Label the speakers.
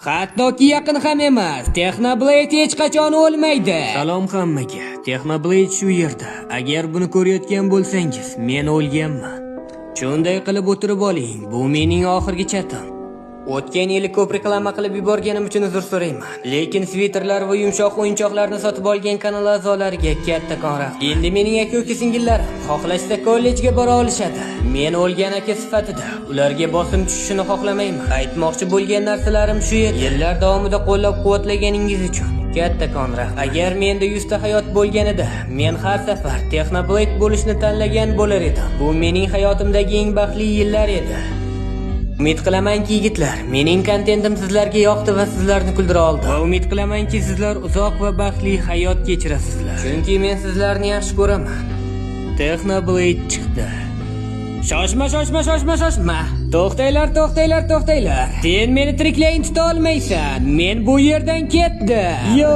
Speaker 1: Hattoki yaqin ham emas. Technoblade hech qachon o'lmaydi. Salom hammaga. Technoblade shu yerda. Agar buni ko'rayotgan bo'lsangiz, men o'lganman. Shunday qilib o'tirib oling. Bu mening oxirgi chatim. O'tgan yili ko'p reklama qilib yuborganim uchun uzr so'rayman. Lekin sviterlar va yumshoq o'yinchoqlarni sotib olgan kanal a'zolariga kattakon rahmat. Endi mening aka-uka singillarim xohlashsa kollejga bora olishadi. Men o'lgan aka sifatida ularga bosim tushishini xohlamayman. Aytmoqchi bo'lgan narsalarim shu edi. Yillar davomida qo'llab-quvvatlaganingiz uchun kattakon rahmat. Agar menda 100 ta hayot bo'lganida, men har safar Technoblade bo'lishni tanlagan bo'lar edim. Bu mening hayotimdagi eng baxtli yillar edi. Umid qilamanki yigitlar, mening kontentim sizlarga yoqdi va sizlarni kuldira oldi. Va umid qilamanki sizlar uzoq va baxtli hayot kechirasizlar. Chunki men sizlarni yaxshi ko'raman. Technoblade chiqdi. Shoshma. To'xtanglar. Sen meni tiriklayin tuta olmaysan. Men bu yerdan ketdim. Yo!